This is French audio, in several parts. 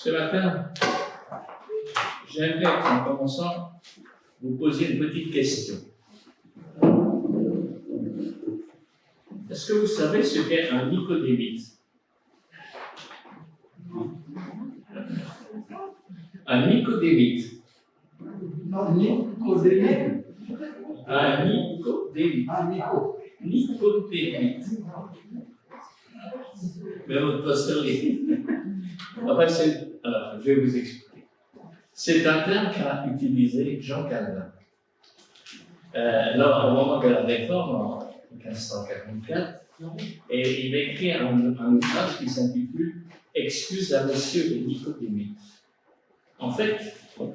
Ce matin, j'aimerais, en commençant, vous poser une petite question. Est-ce que vous savez ce qu'est un nicodémite? Un nicodémite. Non, nicodémite. Un nicodémite. Ah, Nico. Nicodémite. Mais votre pasteur l'est. Enfin, alors, je vais vous expliquer. C'est un terme qu'a utilisé Jean Calvin. Au moment de la Réforme, en 1544, et il a écrit un ouvrage qui s'intitule « Excuse à Monsieur les Nicodémites ». En fait, vous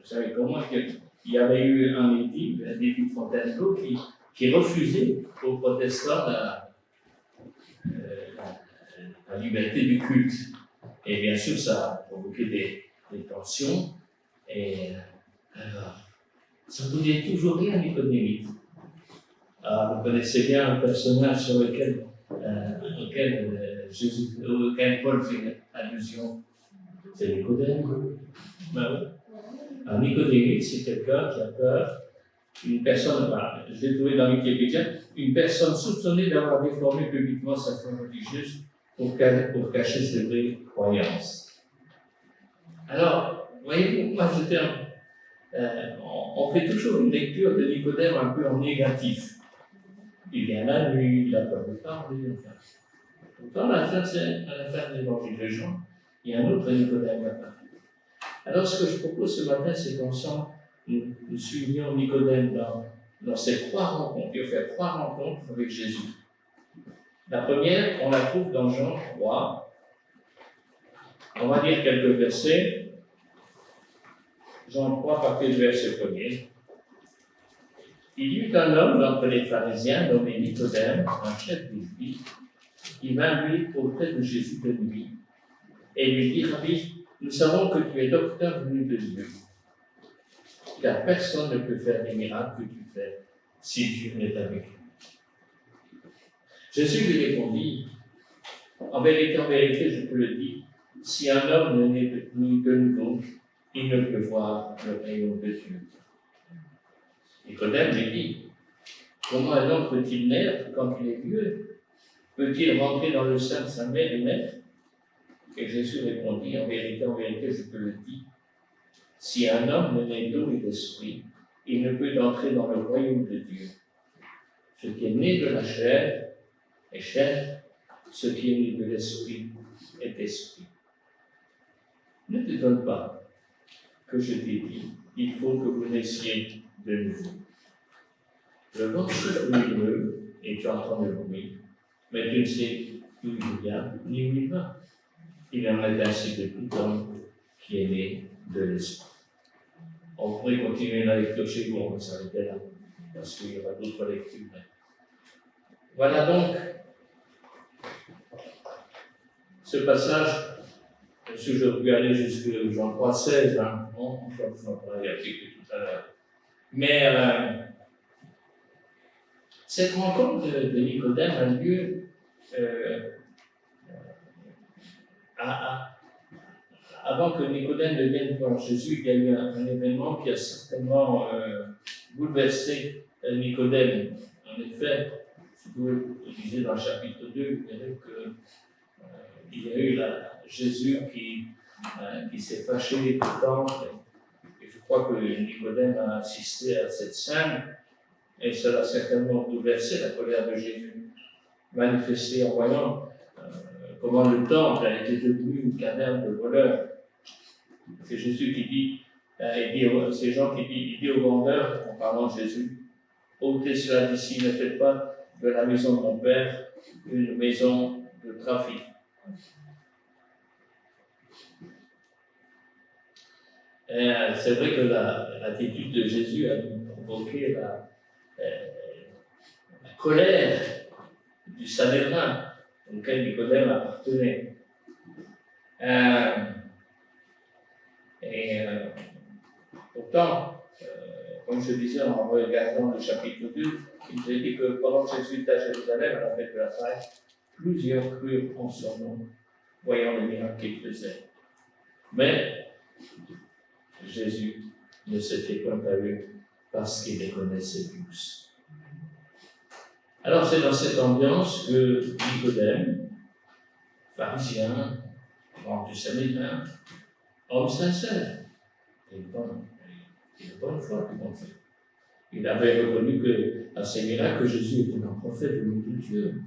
savez comment il y avait eu un édit de Fontainebleau qui refusait aux protestants la liberté du culte. Et bien sûr, ça a provoqué des tensions. Et alors, ça ne vous dit toujours rien, Nicodémite. Vous connaissez bien un personnage sur lequel Paul fait allusion. C'est Nicodème. Ben oui. Un Nicodémite, c'est quelqu'un qui a peur. Une personne, je l'ai trouvé dans Wikipédia, une personne soupçonnée d'avoir déformé publiquement sa foi religieuse pour cacher ses vraies croyances. Alors, voyez-vous, moi on fait toujours une lecture de Nicodème un peu en négatif. Il vient la nuit, il n'a pas de parler, enfin. Pourtant, à la fin de l'évangile de Jean, il y a un autre Nicodème qui apparaît. Alors, ce que je propose ce matin, c'est qu'ensemble, nous suivions Nicodème dans ces 3 rencontres. Il a fait 3 rencontres avec Jésus. La première, on la trouve dans Jean 3. On va lire quelques versets. Jean 3, partir du verset 1er. Il y eut un homme d'entre les pharisiens nommé Nicodème, un chef des Juifs, qui vint lui auprès de Jésus de nuit et lui dit: Rabbi, nous savons que tu es docteur venu de Dieu, car personne ne peut faire les miracles que tu fais si Dieu n'est avec lui. Jésus lui répondit: en vérité, je te le dis, si un homme ne naît de nouveau, il ne peut voir le royaume de Dieu. Nicodème lui dit: comment un homme peut-il naître quand il est vieux? Peut-il rentrer dans le sein de sa mère et naître? Et Jésus répondit: en vérité, je te le dis, si un homme ne naît d'eau et d'esprit, il ne peut entrer dans le royaume de Dieu. Ce qui est né de la chair est chair, ce qui est né de l'esprit est esprit. Ne t'étonne pas que je t'ai dit, il faut que vous naissiez de nouveau. Le vent souffle où il veut, et tu entends le bruit, mais tu ne sais d'où il vient ni où il va. Il en est ainsi de tout homme qui est né de l'esprit. On pourrait continuer la lecture chez vous, on va s'arrêter là, parce qu'il y aura d'autres lectures. Voilà donc ce passage. Si je peux aller jusqu'à Jean 3, 16, on va y appliquer tout à l'heure. Mais cette rencontre de Nicodème a lieu avant que Nicodème ne vienne voir Jésus. Il y a eu un événement qui a certainement bouleversé Nicodème. En effet, si vous lisez dans le chapitre 2, vous verrez qu'il y a eu Jésus qui s'est fâché du temple. Et je crois que Nicodème a assisté à cette scène. Et cela a certainement bouleversé la colère de Jésus, manifestée en voyant comment le temple a été devenu une caverne de voleurs. C'est Jésus qui dit, c'est Jean qui dit aux vendeurs, en parlant de Jésus: ôtez cela d'ici, ne faites pas de la maison de mon Père une maison de trafic. C'est vrai que l'attitude de Jésus a provoqué la colère du Sanhédrin auquel Nicodème appartenait. Pourtant, comme je disais en regardant le chapitre 2, il nous est dit que pendant que Jésus était à Jérusalem, à la fête de la Pâque, plusieurs crurent en son nom voyant les miracles qu'il faisait. Mais Jésus ne s'était point à eux parce qu'il les connaissait tous. Alors c'est dans cette ambiance que Nicodème, pharisien, membre du Sanhédrin, homme sincère, et de bonne foi, tout compte fait. Il avait reconnu à ces miracles que Jésus était un prophète venu de Dieu.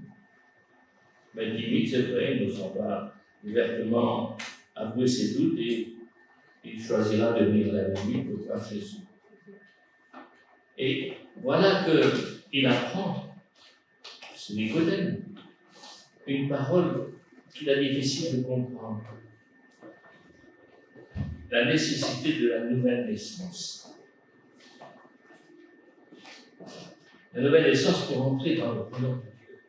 Mais timide, c'est vrai, il n'osera pas ouvertement avouer ses doutes et il choisira de venir la nuit pour voir Jésus. Et voilà qu'il apprend, c'est Nicodème, une parole qu'il a difficile de comprendre. La nécessité de la nouvelle naissance. La nouvelle naissance pour entrer dans le royaume de Dieu.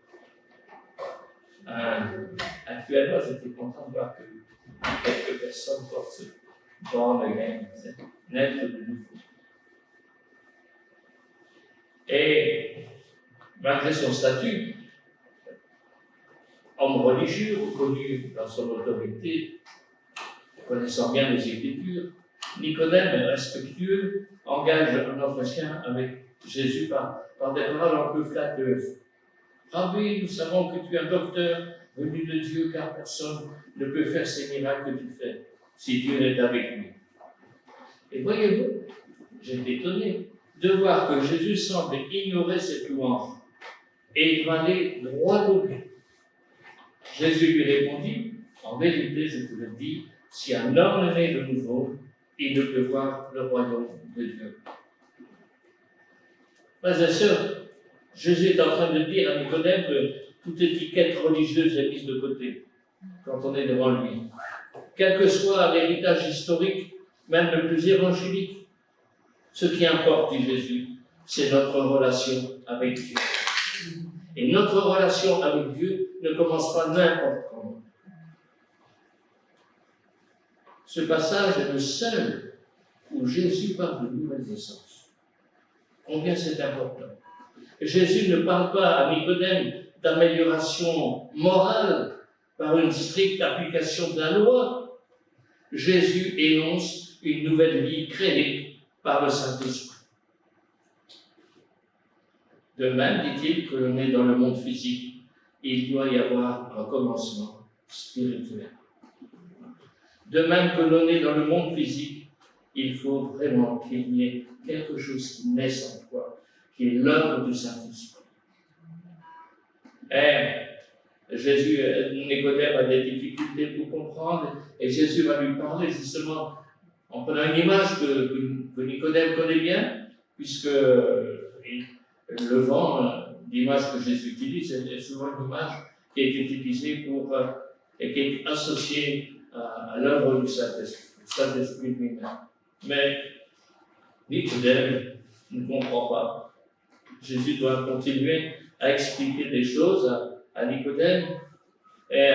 Actuellement, j'étais content de voir que quelques personnes portent ce born again, naître de nouveau. Et malgré son statut, homme religieux, reconnu dans son autorité, connaissant bien les Écritures, Nicodème, respectueux, engage un entretien avec Jésus par des paroles un peu flatteuses. Rabbi, nous savons que tu es un docteur venu de Dieu, car personne ne peut faire ces miracles que tu fais, si Dieu est avec lui. Et voyez-vous, j'étais étonné de voir que Jésus semble ignorer cette louange et il va aller droit au but. Jésus lui répondit, en vérité, je te le dis, si un homme est né de nouveau, il ne peut voir le royaume de Dieu. Frères et sœurs, Jésus est en train de dire à Nicodème que toute étiquette religieuse est mise de côté quand on est devant lui. Quel que soit l'héritage historique, même le plus évangélique, ce qui importe, dit Jésus, c'est notre relation avec Dieu. Et notre relation avec Dieu ne commence pas n'importe comment. Ce passage est le seul où Jésus parle de nouvelle naissance. Combien c'est important. Jésus ne parle pas à Nicodème d'amélioration morale par une stricte application de la loi. Jésus énonce une nouvelle vie créée par le Saint-Esprit. De même, dit-il, que l'on est dans le monde physique, il doit y avoir un commencement spirituel. De même que l'on est dans le monde physique, il faut vraiment qu'il y ait quelque chose qui naisse en toi, qui est l'œuvre du Saint-Esprit. Jésus, Nicodème a des difficultés pour comprendre, et Jésus va lui parler justement en prenant une image que Nicodème connaît bien, puisque le vent, l'image que Jésus utilise, est souvent une image qui a été utilisée et qui est associée à l'œuvre du Saint-Esprit lui-même. Mais Nicodème ne comprend pas. Jésus doit continuer à expliquer des choses à Nicodème. Et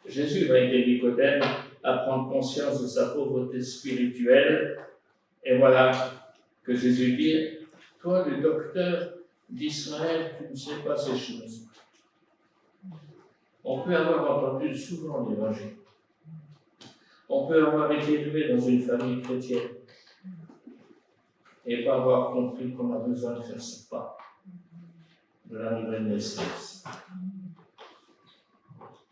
Jésus va aider Nicodème à prendre conscience de sa pauvreté spirituelle. Et voilà que Jésus dit, toi, le docteur d'Israël, tu ne sais pas ces choses. On peut avoir entendu souvent l'évangile. On peut avoir été élevé dans une famille chrétienne et pas avoir compris qu'on a besoin de faire ce pas de la nouvelle naissance.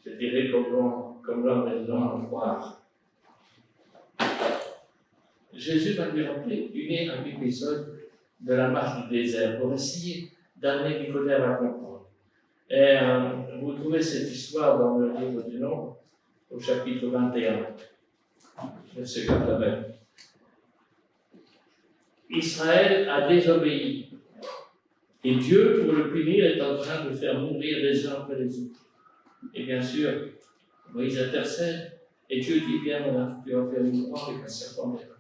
Je dirais comme l'homme est dans le noir. Jésus va lui rappeler un épisode de la marche du désert pour essayer d'amener Nicodème à comprendre. Et vous trouvez cette histoire dans le livre du Nombre, au chapitre 21, verset 89. Israël a désobéi. Et Dieu, pour le punir, est en train de faire mourir les uns après les autres. Et bien sûr, Moïse intercède, et Dieu dit bien, voilà, tu vas faire une croix avec un serpent d'airain.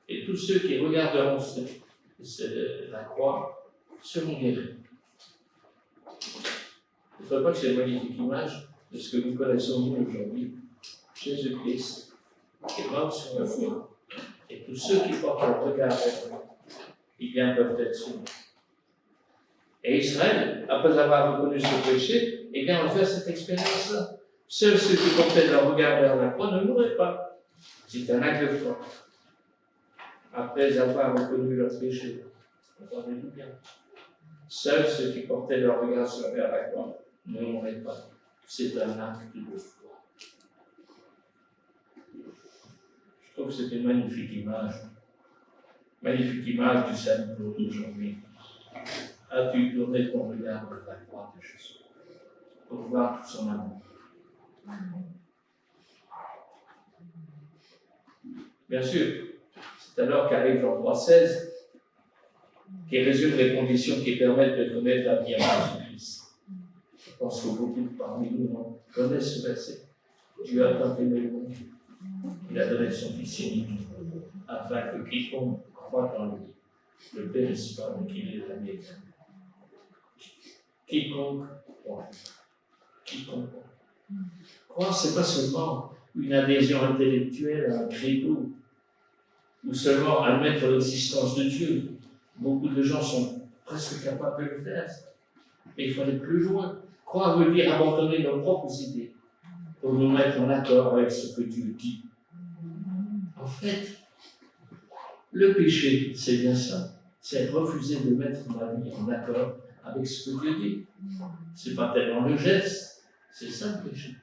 Et tous ceux qui regarderont la croix seront guéris. Je ne crois pas que c'est une magnifique image de ce que nous connaissons nous aujourd'hui. Jésus-Christ est mort sur la croix. Et tous ceux qui portent leur regard vers lui, ils peuvent être sauvés. Et Israël, après avoir reconnu ce péché, va faire cette expérience-là. Seuls ceux qui portaient leur regard vers la croix ne mourraient pas. C'est un acte de foi. Après avoir reconnu leur péché. Entendez-vous bien. Seuls ceux qui portaient leur regard vers la croix ne mourraient pas. C'est un acte de foi. Je trouve que c'est une magnifique image. Magnifique image du salut pour aujourd'hui. As-tu tourné ton regard vers la croix de Jésus pour voir tout son amour? Bien sûr, c'est alors qu'arrive Jean 3,16 qui résume les conditions qui permettent de connaître la vie en Jésus-Christ. Je pense que beaucoup parmi nous connaissent ce verset. Dieu a tant aimé le monde, il a donné son Fils unique, afin que quiconque croit en lui ne périsse pas, mais qu'il ait la vie éternelle. Quiconque croit. Quiconque croit. Croire, ce n'est pas seulement une adhésion intellectuelle à un credo, ou seulement admettre l'existence de Dieu. Beaucoup de gens sont presque capables de le faire. Mais il faut aller plus loin. Croire veut dire abandonner nos propres idées pour nous mettre en accord avec ce que Dieu dit. En fait, le péché, c'est bien ça. C'est refuser de mettre ma vie en accord avec ce que Dieu dit. Ce n'est pas tellement le geste, c'est ça le péché.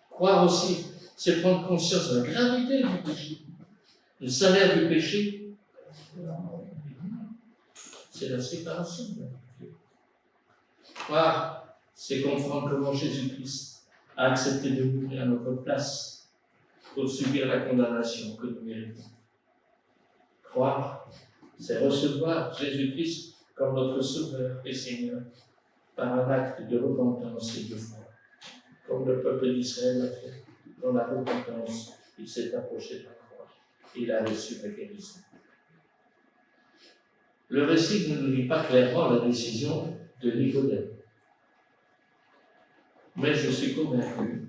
Croire aussi, c'est prendre conscience de la gravité du péché. Le salaire du péché, c'est la séparation de Dieu. Croire, c'est comprendre comment Jésus-Christ a accepté de mourir à notre place pour subir la condamnation que nous méritons. Croire, c'est recevoir Jésus-Christ comme notre Sauveur et Seigneur par un acte de repentance et de foi, comme le peuple d'Israël l'a fait. Dans la repentance, il s'est approché de la croix. Il a reçu la guérison. Le récit ne nous dit pas clairement la décision de Nicodème. Mais je suis convaincu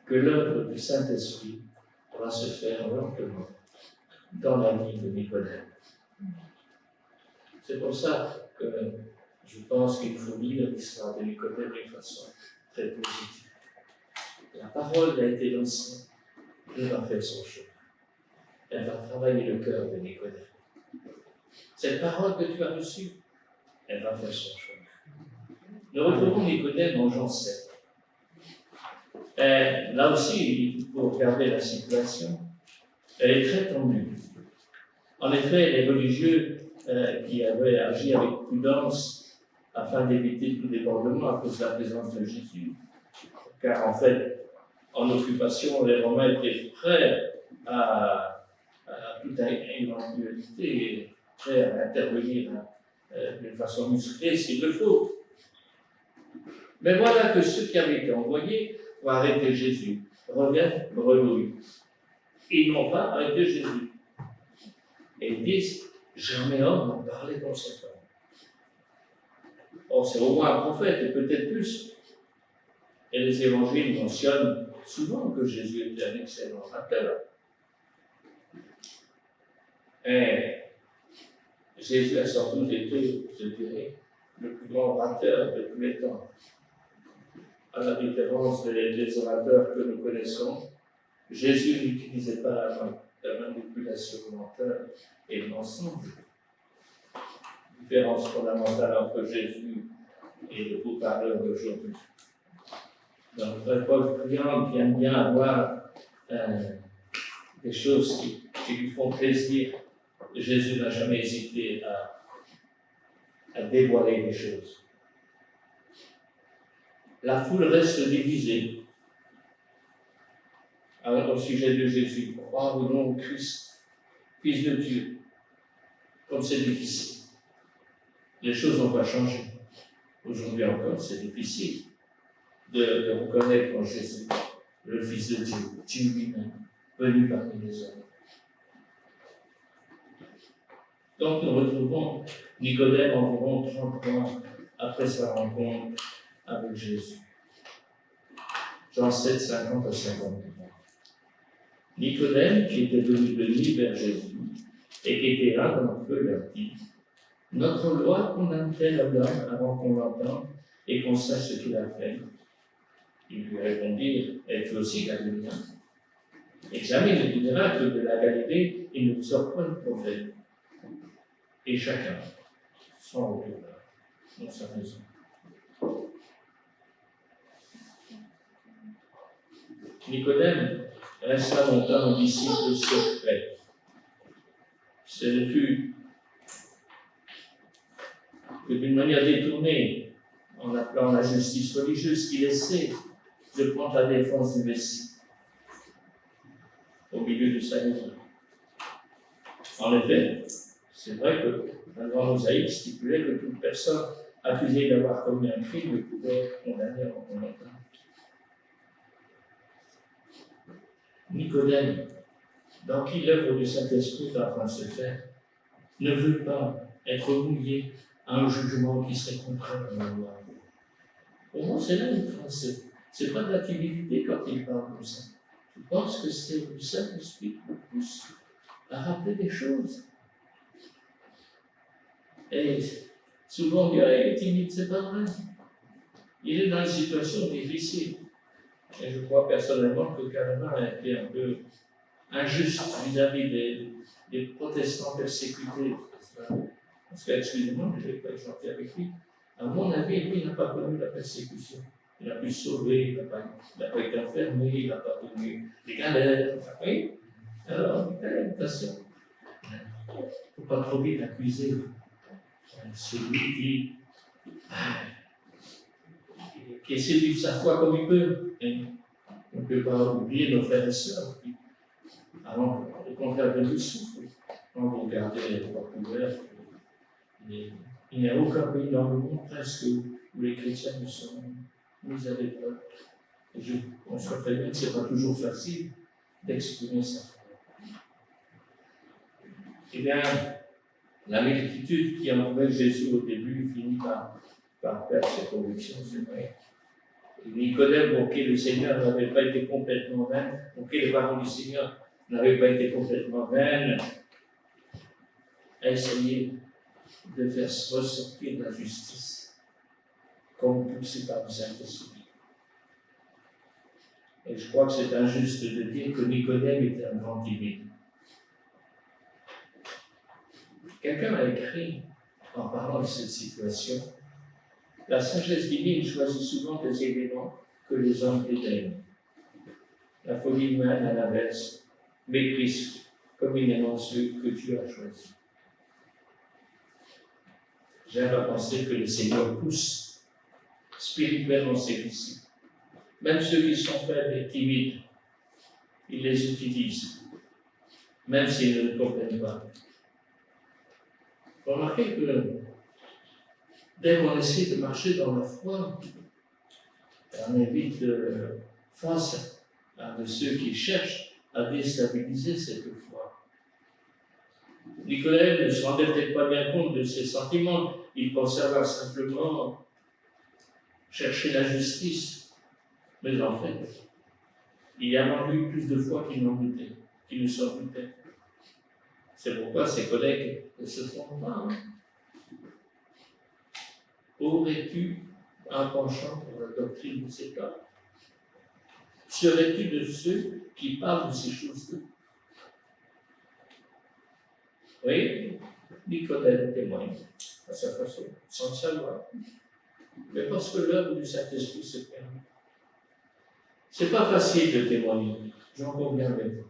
que l'œuvre du Saint-Esprit va se faire lentement dans la vie de Nicodème. C'est pour ça que je pense qu'il faut lire l'histoire de Nicodème d'une façon très positive. La parole a été lancée, elle va faire son chemin. Elle va travailler le cœur de Nicodème. Cette parole que tu as reçue, elle va faire son chemin. Nous retrouvons Nicodème en Jean 7. Là aussi, il faut regarder la situation. Elle est très tendue. En effet, les religieux qui avaient agi avec prudence afin d'éviter tout débordement à cause de la présence de Jésus, car en fait, en occupation, les Romains étaient prêts à toute éventualité, prêts à intervenir d'une façon musclée s'il le faut. Mais voilà que ceux qui avaient été envoyés pour arrêter Jésus reviennent bredouilles. Ils n'ont pas arrêté Jésus. Et ils disent, jamais homme n'a parlé comme cet homme. Or, c'est au moins un prophète, et peut-être plus. Et les évangiles mentionnent souvent que Jésus était un excellent orateur. Et Jésus a sans doute été, je dirais, le plus grand orateur de tous les temps. À la différence des orateurs que nous connaissons, Jésus n'utilisait pas la manipulation mentale et le mensonge. Différence fondamentale entre Jésus et le beau-parleur d'aujourd'hui. Dans notre époque cliente qui aime bien avoir des choses qui lui font plaisir, Jésus n'a jamais hésité à dévoiler les choses. La foule reste divisée au sujet de Jésus. Croire ou non au Christ, Fils de Dieu, comme c'est difficile. Les choses n'ont pas changé. Aujourd'hui encore, c'est difficile de reconnaître en Jésus le Fils de Dieu, Dieu lui-même, venu parmi les hommes. Donc nous retrouvons Nicodème environ 30 ans après sa rencontre avec Jésus. Jean 7, 50 à 51. Nicodème, qui était venu de nuit vers Jésus, et qui était là dans le feu, leur dit, notre loi condamne-t-elle l'homme avant qu'on l'entende et qu'on sache ce qu'il a fait? Ils lui répondirent, es-tu aussi galiléen? Examine les miracles de la Galilée, il ne sort pas de prophète. Et chacun, son retour dans sa maison. Nicodème resta longtemps un disciple secret. Ce ne fut que d'une manière détournée, en appelant la justice religieuse, qu'il essaie de prendre la défense du Messie au milieu de sa maison. En effet, c'est vrai que la loi mosaïque stipulait que toute personne accusée d'avoir commis un crime pouvait être condamnée en commentaire. Nicodème, dans qui l'œuvre du Saint-Esprit est en train de se faire, ne veut pas être mouillé à un jugement qui serait contraire à la loi. Pour moi, c'est là une phrase. C'est pas de la timidité quand il parle comme ça. Je pense que c'est le Saint-Esprit qui le pousse à rappeler des choses. Et souvent, on dit, ah, il est timide, c'est pas vrai. Il est dans une situation difficile. Et je crois personnellement que Calvin a été un peu injuste vis-à-vis des protestants persécutés. Parce que, excusez-moi, je ne vais pas être gentil avec lui. À mon avis, lui, il n'a pas connu la persécution. Il a pu se sauver, il n'a pas été enfermé, il n'a pas connu les galères. Oui. Alors, attention. Il ne faut pas trop vite accuser celui qui essaie de vivre sa foi comme il peut. Et on ne peut pas oublier nos frères et sœurs qui, avant, au contraire de nous, souffrent. Quand vous regardez les droits couverts, il n'y a aucun pays dans le monde presque où les chrétiens ne sont mis à l'épreuve. On se rappelle bien que ce n'est pas toujours facile d'exprimer sa foi. Eh bien, la multitude qui entourait Jésus au début finit par perdre ses convictions, c'est vrai. Et Nicodème, pour qui le Seigneur n'avait pas été complètement vain, pour qui les paroles du Seigneur n'avaient pas été complètement vaines, a essayé de faire ressortir la justice, comme poussé par le Saint-Esprit. Et je crois que c'est injuste de dire que Nicodème était un grand timide. Quelqu'un a écrit, en parlant de cette situation, la sagesse divine choisit souvent des éléments que les hommes dédaignent. La folie humaine, à l'inverse, méprise communément ceux que Dieu a choisis. J'aime à penser que le Seigneur pousse spirituellement ses disciples. Même ceux qui sont faibles et timides, il les utilise, même s'ils ne le comprennent pas. Remarquez que dès qu'on essaie de marcher dans la foi, on évite face à de ceux qui cherchent à déstabiliser cette foi. Nicodème ne se rendait peut-être pas bien compte de ses sentiments, il pensait avoir simplement cherché la justice. Mais en fait, il y a vendu plus de foi qu'il n'en doutait, qu'il ne s'en doutait. C'est pourquoi ses collègues ne se trompent pas. Aurais-tu un penchant pour la doctrine de cet homme? Serais-tu de ceux qui parlent de ces choses-là? Oui, Nicodème témoigne à sa façon, sans le savoir. Mais parce que l'œuvre du Saint-Esprit se permet. C'est pas facile de témoigner, j'en conviens avec vous.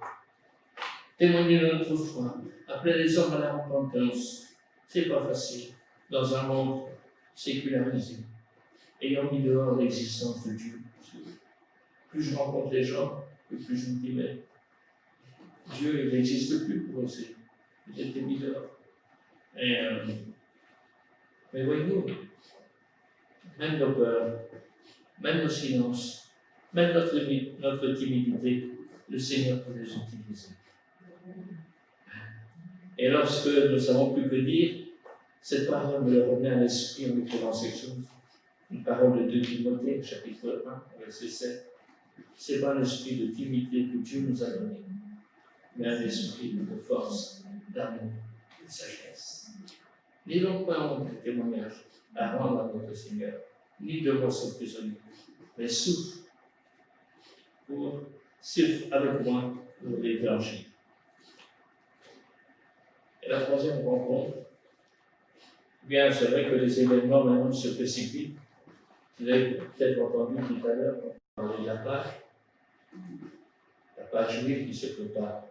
Témoigner de notre foi, appeler les hommes à la repentance, c'est pas facile dans un monde sécularisé, ayant mis dehors l'existence de Dieu. Plus je rencontre les gens, plus je me dis, mais Dieu, il n'existe plus pour eux, il était mis dehors. Mais voyez-vous, même nos peurs, même nos silences, même notre timidité, le Seigneur peut les utiliser. Et lorsque nous ne savons plus que dire, cette parole me revenait à l'esprit en écrivant ces choses. Une parole de 2 Timothée, chapitre 1, verset 7. Ce n'est pas un esprit de timidité que Dieu nous a donné, mais un esprit de force, d'amour, de sagesse. Ni donc pas honte de témoignage à rendre à notre Seigneur, ni de ressort prisonnier, mais souffre pour suivre avec moi l'évangile. Et la troisième rencontre, bien, c'est vrai que les événements maintenant se précipitent. Vous avez peut-être entendu tout à l'heure parler de la Pâque juive qui se prépare.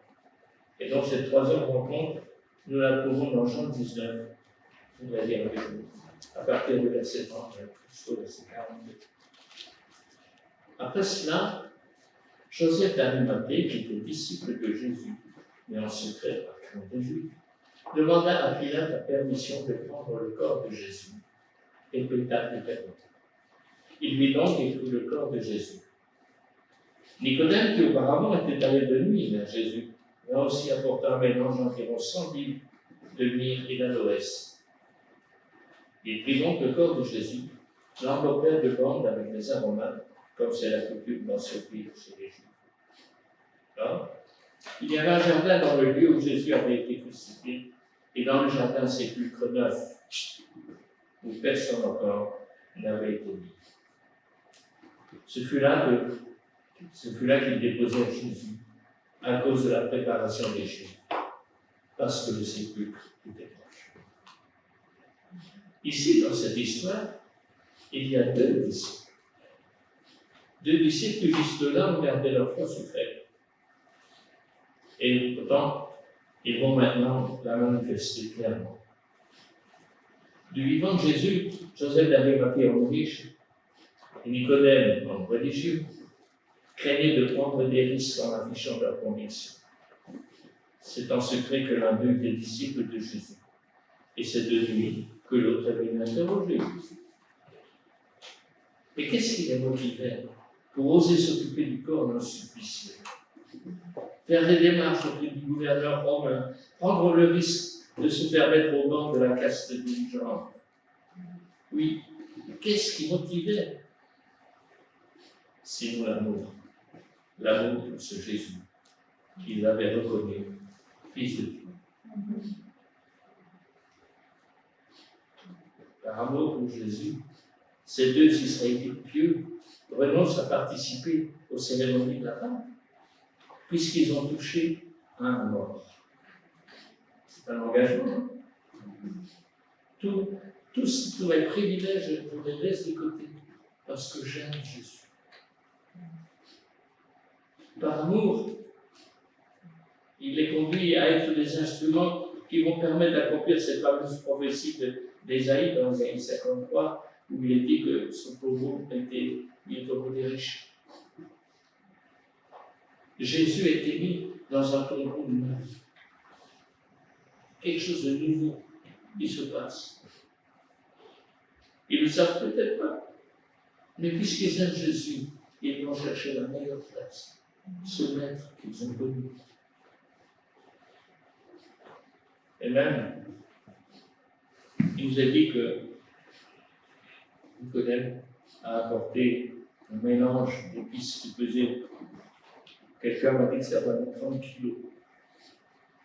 Et donc cette troisième rencontre, nous la trouvons dans Jean 19. Je vais lire avec vous, à partir du verset 39 jusqu'au verset 42. Après cela, Joseph d'Arimathée, qui était disciple de Jésus, mais en secret par crainte des Juifs, demanda à Pilate la permission de prendre le corps de Jésus. Et Pilate lui permit. Il lui donc et prit le corps de Jésus. Nicodème, qui auparavant était allé de nuit vers Jésus, a aussi apporté un mélange d'environ 100 livres de myrrhe et d'aloès. Il prit donc le corps de Jésus, l'enveloppèrent de bandes avec des aromates, comme c'est la coutume dans ce pays chez les Juifs. Alors, il y avait un jardin dans le lieu où Jésus avait été crucifié, et dans le jardin un sépulcre neuf, où personne encore n'avait été mis. Ce fut là qu'ils déposèrent Jésus, à cause de la préparation des Juifs, parce que le sépulcre était proche. Ici, dans cette histoire, il y a deux disciples. Deux disciples qui jusque-là ont gardé leur foi secrète. Et pourtant, ils vont maintenant la manifester clairement. Du vivant de Jésus, Joseph d'Arimathée, homme riche, et Nicodème, homme religieux, craignaient de prendre des risques en affichant leurs convictions. C'est en secret que l'un d'eux était disciple de Jésus. Et c'est de lui que l'autre est venu interroger. Mais qu'est-ce qui les motivait pour oser s'occuper du corps d'un supplicié? Faire des démarches auprès du gouverneur romain, prendre le risque de se faire mettre au banc de la caste dirigeante. Oui, qu'est-ce qui motivait? Sinon l'amour pour ce Jésus qu'ils avaient reconnu, fils de Dieu. Par amour pour Jésus, ces deux Israélites pieux renoncent à participer aux cérémonies de la Pâque, puisqu'ils ont touché un mort. C'est un engagement. Tous mes privilèges, je les laisse de côté, parce que j'aime Jésus. Par amour, il les conduit à être des instruments qui vont permettre d'accomplir cette fameuse prophétie d'Ésaïe dans Ésaïe 53, où il est dit que son pauvre était mis au tombeau des riches. Jésus a été mis dans un tombeau neuf. Quelque chose de nouveau qui se passe. Ils ne le savent peut-être pas, mais puisqu'ils aiment Jésus, ils vont chercher la meilleure place, ce maître qu'ils ont connu. Et même, il nous a dit que Nicodème a apporté un mélange d'épices qui pesait. Quelqu'un m'a dit que ça valait 30 kilos.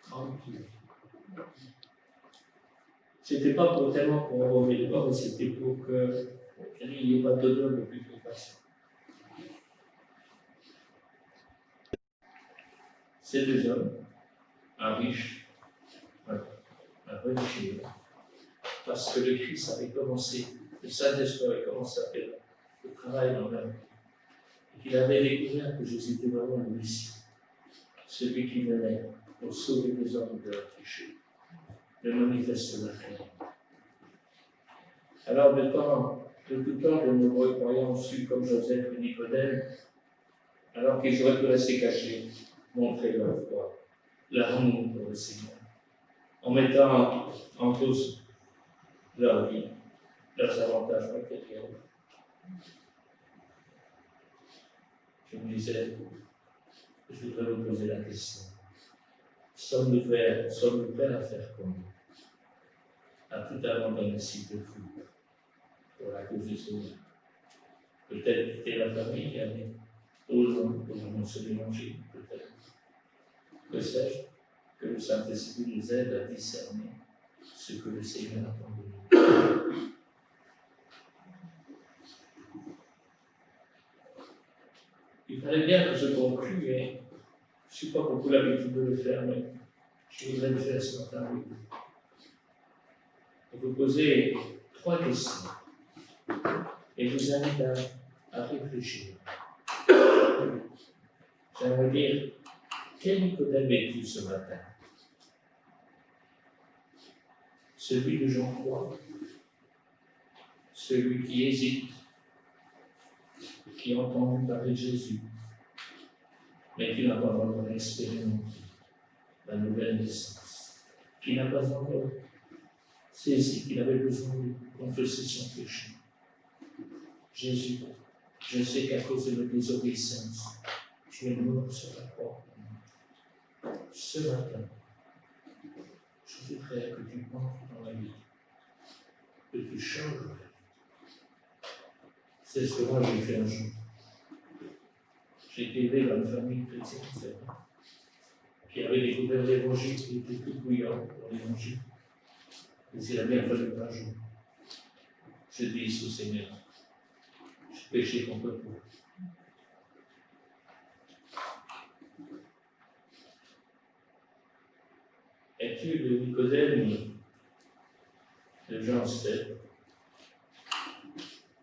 30 kilos. C'était pas tellement pour enlever le corps, mais c'était pour qu'il n'y ait pas d'odeur de putréfaction. Ces deux hommes, un riche, un religieux, parce que le Christ avait commencé, le Saint-Esprit avait commencé à faire le travail dans leur vie, et qu'il avait découvert que Jésus était vraiment le Messie, celui qui venait pour sauver les hommes de leur péché, le manifeste la clair. Alors, de tout temps, de nombreux croyants ont su, comme Joseph et Nicodème, alors qu'ils auraient pu rester cachés, montrer leur foi, leur amour pour le Seigneur, en mettant en cause leur vie, leurs avantages matériels. Je me disais, je voudrais vous poser la question. Sommes-nous prêts à faire comme à tout abandonner si peu fou pour la cause du Seigneur? Peut-être quitter la famille et aller au loin pour annoncer l'évangile, peut-être. Que sais-je? Que le Saint-Esprit nous aide à discerner ce que le Seigneur attend de nous. Il Il fallait bien que je conclue, mais je ne suis pas beaucoup l'habitude de le faire, mais je voudrais le faire ce matin avec vous. Je vais vous poser 3 questions et je vous invite à réfléchir. J'aimerais dire, quel Nicodème es-tu ce matin? Celui de Jean 3, celui qui hésite, qui a entendu parler de Jésus, mais qui n'a pas encore expérimenté la nouvelle naissance, qui n'a pas encore saisi qu'il avait besoin de confesser son péché. Jésus, je sais qu'à cause de ma désobéissance, tu es mort sur la croix. Ce matin, je voudrais que tu entres dans la vie, que tu changes la vie. C'est ce que moi j'ai fait un jour. J'ai été élevé dans une famille chrétienne, c'est vrai, qui avait découvert l'évangile, qui était tout bouillant pour l'évangile. Mais il a bien fallu qu'un jour, je dise au Seigneur, je péché contre toi. Es-tu le Nicodème de Jean 7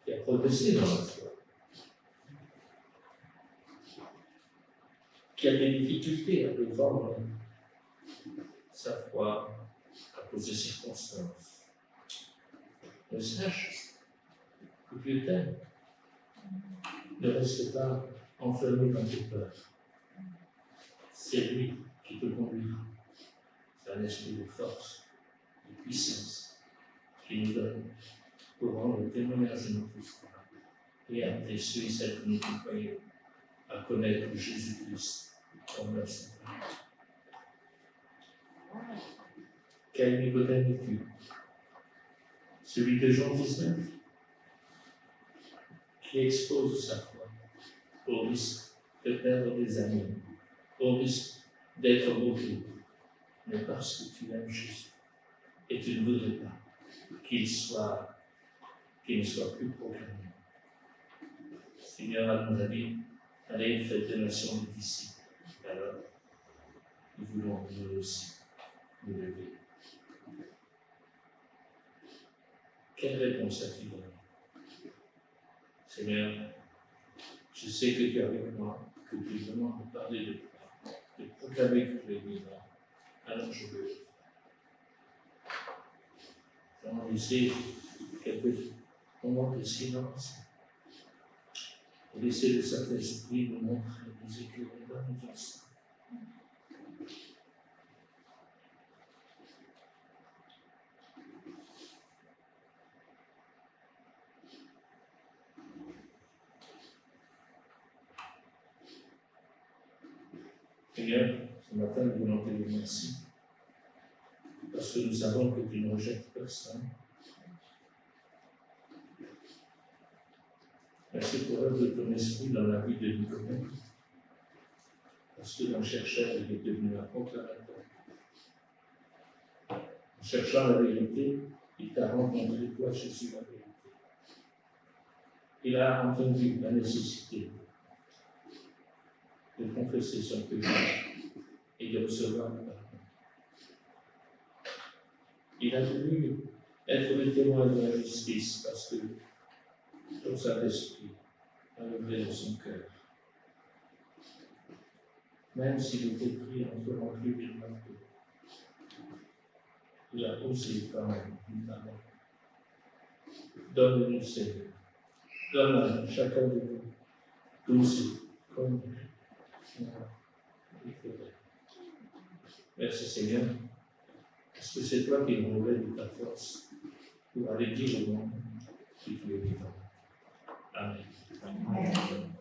qui a progressé dans la foi, qui a des difficultés à défendre sa foi à cause des circonstances? Mais sache que Dieu t'aime. Ne reste pas enfermé dans tes peurs. C'est lui qui te conduira. C'est un esprit de force, de puissance, qui nous donne pour rendre le témoignage de notre foi et amener ceux et celles que nous croyons à connaître Jésus-Christ comme leur Sauveur. Quel Nicodème es-tu? Celui de Jean 19, qui expose sa foi au risque de perdre des amis, au risque d'être moqué, mais parce que tu aimes Jésus et tu ne voudrais pas qu'il ne soit plus proclamé. Seigneur nous a dit, allez, faites des nations des disciples. Alors, nous voulons nous aussi nous lever. Quelle réponse as-tu donnée? Seigneur, je sais que tu es avec moi, que tu me demandes de parler de toi, de proclamer que tu es vivant. Alors je veux le faire. J'en laisser quelques moments de silence et laisser le Saint-Esprit nous montrer, nous éclairer dans nos instants. Seigneur, ce matin, nous voulons te dire merci, parce que nous savons que tu ne rejettes personne. Merci pour l'œuvre de ton esprit dans la vie de Nicodème, parce que dans chercheur, il est devenu un proclamateur. En cherchant la vérité, il t'a rencontré, toi, Jésus, la vérité. Il a entendu la nécessité de confesser son péché et de recevoir le pardon. Il a voulu être le témoin de la justice parce que ton Saint-Esprit a œuvré dans son cœur. Même s'il était pris entre l'enclume et le marteau, il a osé quand même une parole. Donne-nous, Seigneur. Donne à chacun de nous, tous comme il faudrait. Merci Seigneur, parce que c'est toi qui nous relèves de ta force pour aller dire au monde que tu es vivant. Amen. Amen.